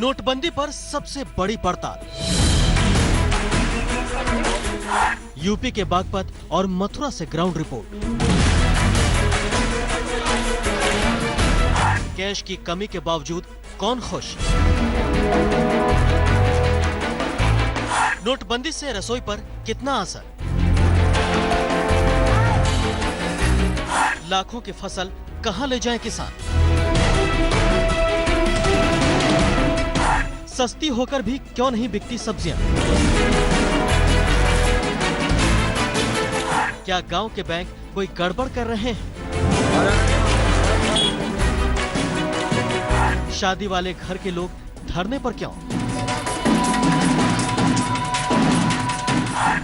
नोटबंदी पर सबसे बड़ी पड़ताल। यूपी के बागपत और मथुरा से ग्राउंड रिपोर्ट। कैश की कमी के बावजूद कौन खुश? नोटबंदी से रसोई पर कितना असर? लाखों की फसल कहां ले जाएं किसान? सस्ती होकर भी क्यों नहीं बिकती सब्जियां? क्या गांव के बैंक कोई गड़बड़ कर रहे हैं? शादी वाले घर के लोग धरने पर क्यों?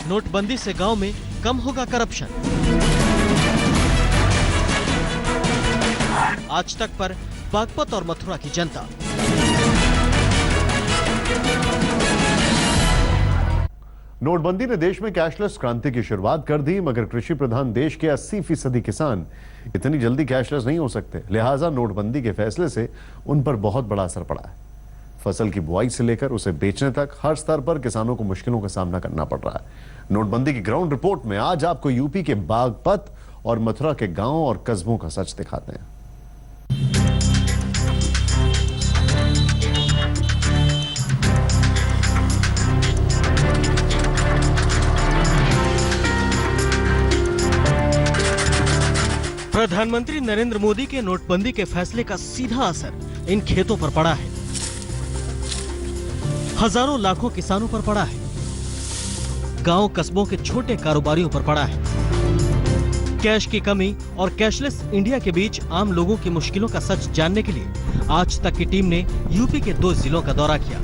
नोटबंदी से गांव में कम होगा करप्शन? आज तक पर बागपत और मथुरा की जनता। नोटबंदी ने देश में कैशलेस क्रांति की शुरुआत कर दी, मगर कृषि प्रधान देश के 80% किसान इतनी जल्दी कैशलेस नहीं हो सकते। लिहाजा नोटबंदी के फैसले से उन पर बहुत बड़ा असर पड़ा है। फसल की बुआई से लेकर उसे बेचने तक हर स्तर पर किसानों को मुश्किलों का सामना करना पड़ रहा है। नोटबंदी की ग्राउंड रिपोर्ट में आज आपको यूपी के बागपत और मथुरा के गांव और कस्बों का सच दिखाते हैं। प्रधानमंत्री नरेंद्र मोदी के नोटबंदी के फैसले का सीधा असर इन खेतों पर पड़ा है। हजारों लाखों किसानों पर पड़ा है। गांव कस्बों के छोटे कारोबारियों पर पड़ा है। कैश की कमी और कैशलेस इंडिया के बीच आम लोगों की मुश्किलों का सच जानने के लिए आज तक की टीम ने यूपी के 2 जिलों का दौरा किया।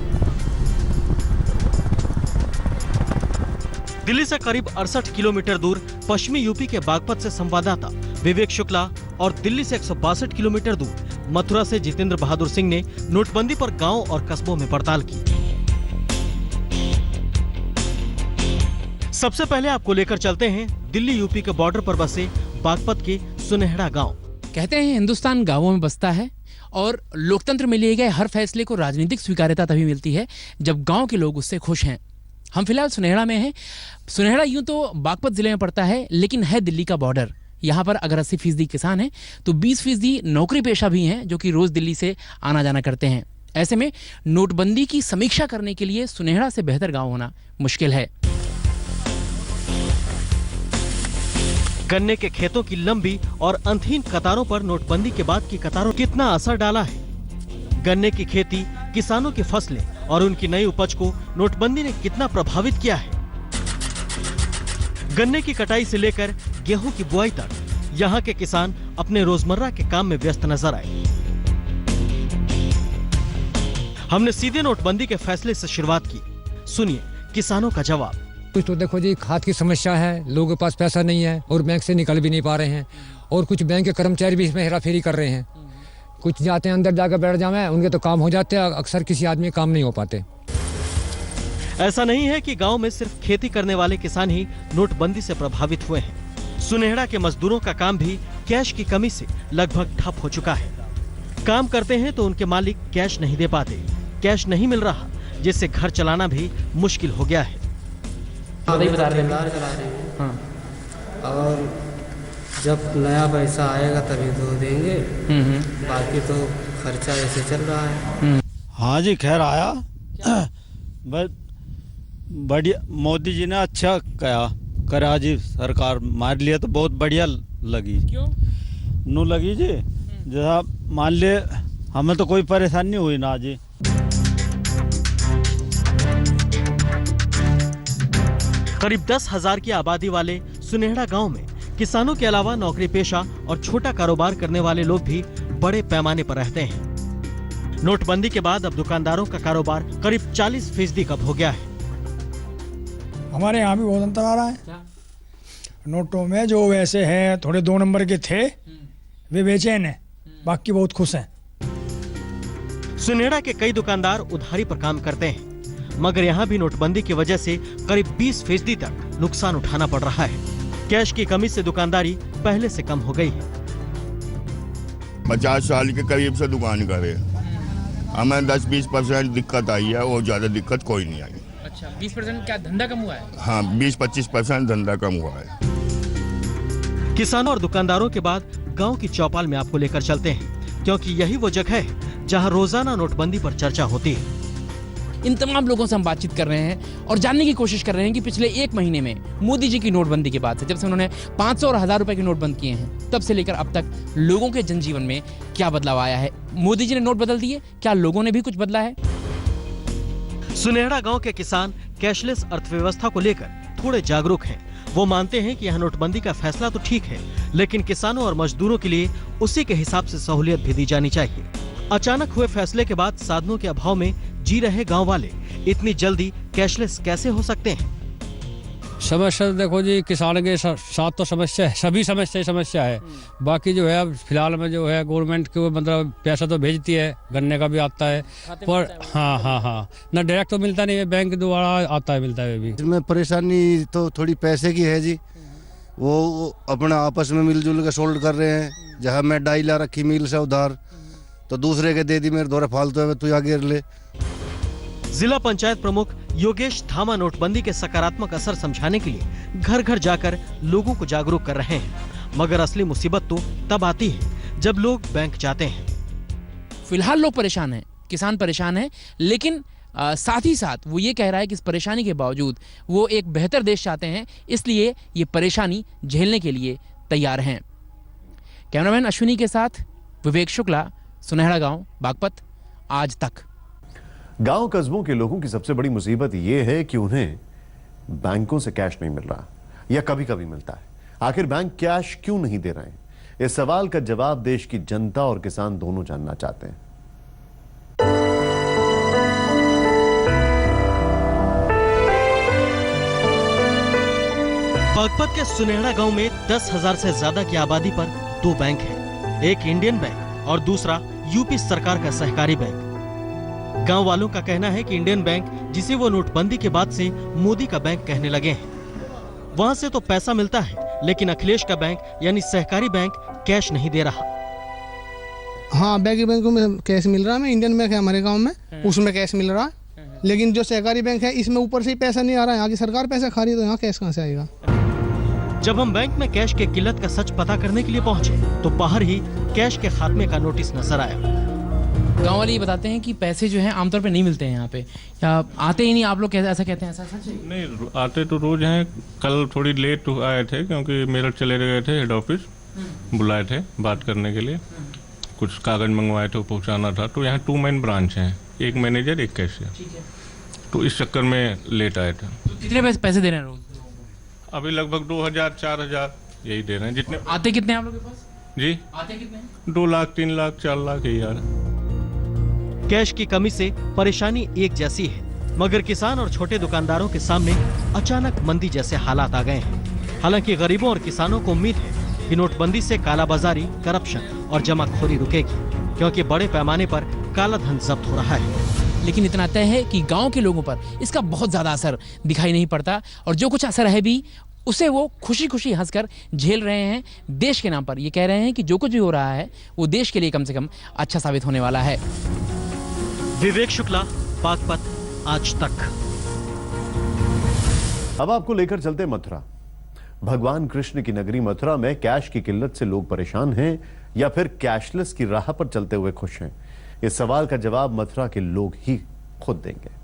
दिल्ली से करीब 68 किलोमीटर दूर पश्चिमी यूपी के बागपत से संवाददाता विवेक शुक्ला और दिल्ली से 162 किलोमीटर दूर मथुरा से जितेंद्र बहादुर सिंह ने नोटबंदी पर गांव और कस्बों में पड़ताल की। सबसे पहले आपको लेकर चलते हैं दिल्ली यूपी के बॉर्डर पर बसे बागपत के सुनहरा गांव। कहते हैं हिंदुस्तान गांवों में बसता है और लोकतंत्र में लिए गए हर फैसले को राजनीतिक स्वीकार्यता तभी मिलती है जब गांव के लोग उससे खुश हैं। हम फिलहाल सुनहरा में हैं। सुनहरा यूं तो बागपत जिले में पड़ता है, लेकिन है दिल्ली का बॉर्डर। यहाँ पर अगर 80% किसान हैं तो 20% नौकरी पेशा भी हैं जो कि रोज दिल्ली से आना जाना करते हैं। ऐसे में नोटबंदी की समीक्षा करने के लिए सुनहरा से बेहतर गांव होना मुश्किल है। गन्ने के खेतों की लंबी और अंतहीन कतारों पर नोटबंदी के बाद की कतारों कितना असर डाला है? गन्ने की खेती, किसानों की फसलें और उनकी नई उपज को नोटबंदी ने कितना प्रभावित किया है? गन्ने की कटाई से लेकर गेहूं की बुआई तक यहाँ के किसान अपने रोजमर्रा के काम में व्यस्त नजर आए। हमने सीधे नोटबंदी के फैसले से शुरुआत की। सुनिए किसानों का जवाब। कुछ तो देखो जी, खाद की समस्या है, लोगों के पास पैसा नहीं है और बैंक से निकल भी नहीं पा रहे हैं, और कुछ बैंक के कर्मचारी भी इसमें हेराफेरी कर रहे हैं। कुछ जाते हैं अंदर जाकर बैठ जाए, उनके तो काम हो जाते हैं, अक्सर किसी आदमी काम नहीं हो पाते। ऐसा नहीं है कि गांव में सिर्फ खेती करने वाले किसान ही नोटबंदी से प्रभावित हुए हैं। सुनहरा के मजदूरों का काम भी कैश की कमी से लगभग ठप हो चुका है। काम करते हैं तो उनके मालिक कैश नहीं दे पाते। कैश नहीं मिल रहा, जिससे घर चलाना भी मुश्किल हो गया है। बता रहे हैं। हाँ। और जब नया पैसा आएगा तभी तो देंगे, बाकी तो खर्चा ऐसे चल रहा है। हाँ जी, खैर आया। बढ़िया, मोदी जी ने अच्छा करा जी। सरकार हमारे लिए तो बहुत बढ़िया लगी। क्यों नू लगी जी? जैसा मान ले हमें तो कोई परेशानी हुई ना जी। करीब 10,000 की आबादी वाले सुनहरा गांव में किसानों के अलावा नौकरी पेशा और छोटा कारोबार करने वाले लोग भी बड़े पैमाने पर रहते हैं। नोटबंदी के बाद अब दुकानदारों का कारोबार करीब 40% कम हो गया है। हमारे यहाँ भी बहुत अंतर आ रहा है। नोटों में जो वैसे हैं, थोड़े 2 नंबर के थे, वे बेचैन हैं, बाकी बहुत खुश हैं। सुनहरा के कई दुकानदार उधारी पर काम करते हैं, मगर यहाँ भी नोटबंदी की वजह से करीब 20% तक नुकसान उठाना पड़ रहा है। कैश की कमी से दुकानदारी पहले से कम हो गई है। 50 साल के करीब से दुकान करे, हमें 10-20% दिक्कत आई है, और ज़्यादा दिक्कत कोई नहीं आई। अच्छा, 20% क्या धंधा कम हुआ है? हाँ, 20-25% धंधा कम हुआ है। किसानों और दुकानदारों के बाद गांव की चौपाल में आपको लेकर चलते हैं, क्योंकि यही वो जगह है जहां रोजाना नोटबंदी पर चर्चा होती है। इन तमाम लोगों से हम बातचीत कर रहे हैं और जानने की कोशिश कर रहे हैं कि पिछले एक महीने में मोदी जी की नोटबंदी के बाद से, जब से उन्होंने 500 और 1000 रुपए के नोट बंद किए हैं, तब से लेकर अब तक लोगों के जनजीवन में क्या बदलाव आया है। मोदी जी ने नोट बदल दिए, क्या लोगों ने भी कुछ बदला है? सुनेहड़ा गांव के किसान कैशलेस अर्थव्यवस्था को लेकर थोड़े जागरूक हैं। वो मानते हैं कि यह नोटबंदी का फैसला तो ठीक है, लेकिन किसानों और मजदूरों के लिए उसी के हिसाब से सहूलियत भी दी जानी चाहिए। अचानक हुए फैसले के बाद साधनों के अभाव में जी रहे गांव वाले इतनी जल्दी कैशलेस कैसे हो सकते हैं? समस्या देखो जी, किसान के साथ तो समस्या है, सभी समस्या है। बाकी जो है अब फिलहाल में जो है गवर्नमेंट को मतलब पैसा तो भेजती है, गन्ने का भी आता है, पर हाँ ना डायरेक्ट तो मिलता नहीं है, बैंक द्वारा आता है, मिलता है भी। इसमें परेशानी तो थोड़ी पैसे की है जी, वो अपना आपस में मिलजुल के सोल्ड कर रहे हैं। जहाँ मैं डाई ला रखी मिल से उधार, तो दूसरे के दे दी, मेरे द्वारा फालतू है, तू आगे ले। जिला पंचायत प्रमुख योगेश धामा नोटबंदी के सकारात्मक असर समझाने के लिए घर घर जाकर लोगों को जागरूक कर रहे हैं, मगर असली मुसीबत तो तब आती है जब लोग बैंक जाते हैं। फिलहाल लोग परेशान हैं, किसान परेशान हैं, लेकिन साथ ही साथ वो ये कह रहा है कि इस परेशानी के बावजूद वो एक बेहतर देश चाहते हैं, इसलिए ये परेशानी झेलने के लिए तैयार हैं। कैमरामैन अश्विनी के साथ विवेक शुक्ला, सुनहरा गांव, बागपत, आज तक। गांव कस्बों के लोगों की सबसे बड़ी मुसीबत यह है कि उन्हें बैंकों से कैश नहीं मिल रहा, या कभी कभी मिलता है। आखिर बैंक कैश क्यों नहीं दे रहे हैं? इस सवाल का जवाब देश की जनता और किसान दोनों जानना चाहते हैं। बागपत के सुनेहड़ा गांव में 10,000 से ज्यादा की आबादी पर 2 बैंक हैं, एक इंडियन बैंक और दूसरा यूपी सरकार का सहकारी बैंक। गांव वालों का कहना है कि इंडियन बैंक, जिसे वो नोटबंदी के बाद से मोदी का बैंक कहने लगे हैं, वहां से तो पैसा मिलता है, लेकिन अखिलेश का बैंक यानी सहकारी बैंक कैश नहीं दे रहा। हाँ, बैगी बैंकों में कैश मिल रहा है। इंडियन बैंक है हमारे गांव में, उसमें कैश मिल रहा है, लेकिन जो सहकारी बैंक है इसमें ऊपर से ही पैसा नहीं आ रहा है। आगे सरकार पैसा खा रही है, तो यहाँ कैश कहाँ से आएगा? जब हम बैंक में कैश के किल्लत का सच पता करने के लिए पहुंचे, तो बाहर ही कैश के खात्मे का नोटिस नजर आया। गांव वाले ये बताते हैं कि पैसे जो हैं आमतौर पे नहीं मिलते हैं यहाँ पे, या आते ही नहीं। आप लोग ऐसा कहते हैं, ऐसा सच है? नहीं, आते तो रोज हैं। कल थोड़ी लेट आए थे क्योंकि मेरठ चले गए थे, हेड ऑफिस बुलाए थे बात करने के लिए, कुछ कागज मंगवाए थे, पहुँचाना था। तो यहाँ 2 मेन ब्रांच हैं, एक मैनेजर, एक कैशियर, तो इस चक्कर में लेट आए थे। तो कितने पैसे दे रहे हैं रोज? अभी लगभग 2000-4000 यही दे रहे हैं। जितने आते कितने हैं आप लोग के पास? जी, आते कितने? 2 लाख, 3 लाख, 4 लाख यही आ रहा है। कैश की कमी से परेशानी एक जैसी है, मगर किसान और छोटे दुकानदारों के सामने अचानक मंदी जैसे हालात आ गए हैं। हालांकि गरीबों और किसानों को उम्मीद है कि नोटबंदी से कालाबाजारी, करप्शन और जमाखोरी रुकेगी, क्योंकि बड़े पैमाने पर काला धन जब्त हो रहा है। लेकिन इतना तय है कि गांव के लोगों पर इसका बहुत ज्यादा असर दिखाई नहीं पड़ता, और जो कुछ असर है भी उसे वो खुशी खुशी हंसकर झेल रहे हैं। देश के नाम पर ये कह रहे हैं कि जो कुछ भी हो रहा है वो देश के लिए कम से कम अच्छा साबित होने वाला है। विवेक शुक्ला, बागपत, आज तक। अब आपको लेकर चलते मथुरा। भगवान कृष्ण की नगरी मथुरा में कैश की किल्लत से लोग परेशान हैं, या फिर कैशलेस की राह पर चलते हुए खुश हैं? इस सवाल का जवाब मथुरा के लोग ही खुद देंगे।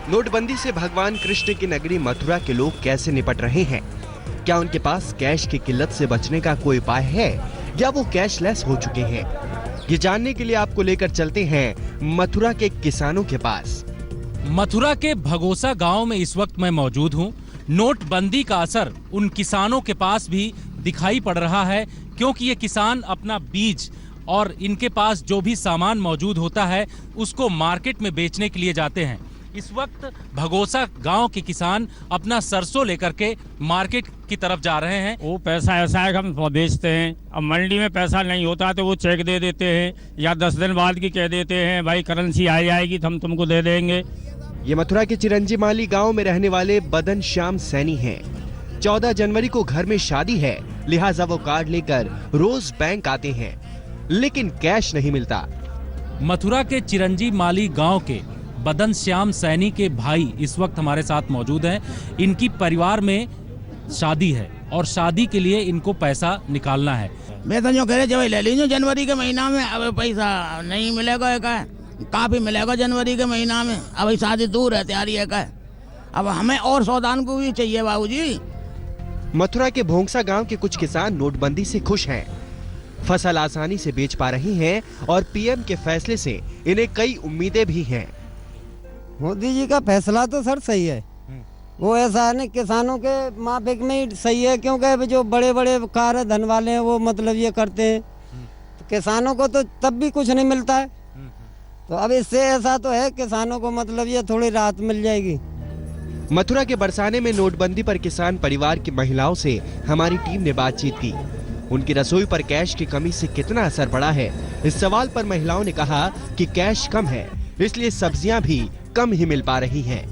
नोटबंदी से भगवान कृष्ण की नगरी मथुरा के लोग कैसे निपट रहे हैं? क्या उनके पास कैश की किल्लत से बचने का कोई उपाय है, या वो कैशलेस हो चुके हैं? ये जानने के लिए आपको लेकर चलते हैं मथुरा के किसानों के पास। मथुरा के भगोसा गांव में इस वक्त मैं मौजूद हूं। नोटबंदी का असर उन किसानों के पास भी दिखाई पड़ रहा है, क्योंकि ये किसान अपना बीज और इनके पास जो भी सामान मौजूद होता है उसको मार्केट में बेचने के लिए जाते हैं। इस वक्त भगोसा गांव के किसान अपना सरसों लेकर के मार्केट की तरफ जा रहे हैं। वो पैसा ऐसा है कि हम बेचते हैं, अब मंडी में पैसा नहीं होता तो वो चेक दे देते हैं, या 10 दिन बाद की कह देते हैं भाई करेंसी आ जाएगी तो हम तुमको दे देंगे। ये मथुरा के चिरंजी माली गांव में रहने वाले बदन श्याम सैनी हैं। 14 जनवरी को घर में शादी है, लिहाजा वो कार्ड लेकर रोज बैंक आते हैं, लेकिन कैश नहीं मिलता। मथुरा के चिरंजी माली गांव के बदन श्याम सैनी के भाई इस वक्त हमारे साथ मौजूद हैं। इनकी परिवार में शादी है और शादी के लिए इनको पैसा निकालना है। मैं तो जो कह रहे जब ले लीजिए जनवरी के महीना में, अब पैसा नहीं मिलेगा काफी मिलेगा जनवरी के महीना में, अब शादी दूर है, तैयारी है का, अब हमें और सौदान को भी चाहिए बाबूजी। मथुरा के भोंगसा गांव के कुछ किसान नोटबंदी से खुश हैं। फसल आसानी से बेच पा रही हैं और पीएम के फैसले से इन्हें कई उम्मीदें भी हैं। मोदी जी का फैसला तो सर सही है, वो ऐसा है किसानों के माफिक में ही सही है, क्योंकि जो बड़े बड़े कार धन वाले हैं वो मतलब ये करते हैं, तो किसानों को तो तब भी कुछ नहीं मिलता है। तो अब इससे ऐसा तो है किसानों को मतलब ये थोड़ी राहत मिल जाएगी। मथुरा के बरसाने में नोटबंदी पर किसान परिवार की महिलाओं से हमारी टीम ने बातचीत की। उनकी रसोई पर कैश की कमी से कितना असर पड़ा है, इस सवाल पर महिलाओं ने कहा कि कैश कम है, इसलिए सब्जियां भी कम ही मिल पा रही हैं।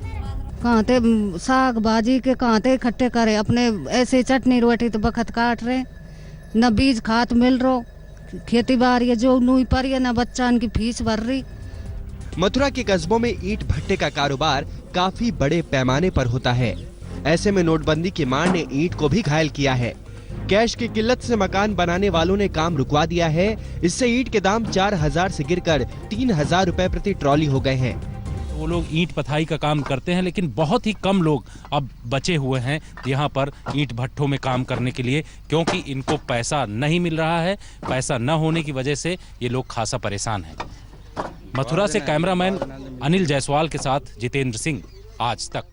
कांते साग भाजी के कांते इकट्ठे करे, अपने ऐसे चटनी रोटी तो बखत काट रहे, न बीज खाद मिल रो, खेती बाड़ी जो नूई पर है, न बच्चा की फीस भर रही। मथुरा के कस्बों में ईंट भट्टे का कारोबार काफी बड़े पैमाने पर होता है। ऐसे में नोटबंदी की मार ने ईंट को भी घायल किया है। कैश की किल्लत से मकान बनाने वालों ने काम रुकवा दिया है। इससे ईंट के दाम 4000 से गिरकर 3000 रुपए प्रति ट्रॉली हो गए हैं। वो लोग ईंट पथाई का काम करते हैं, लेकिन बहुत ही कम लोग अब बचे हुए हैं यहाँ पर ईंट भट्ठों में काम करने के लिए, क्योंकि इनको पैसा नहीं मिल रहा है। पैसा न होने की वजह से ये लोग खासा परेशान हैं। मथुरा से कैमरामैन अनिल जायसवाल के साथ जितेंद्र सिंह, आज तक।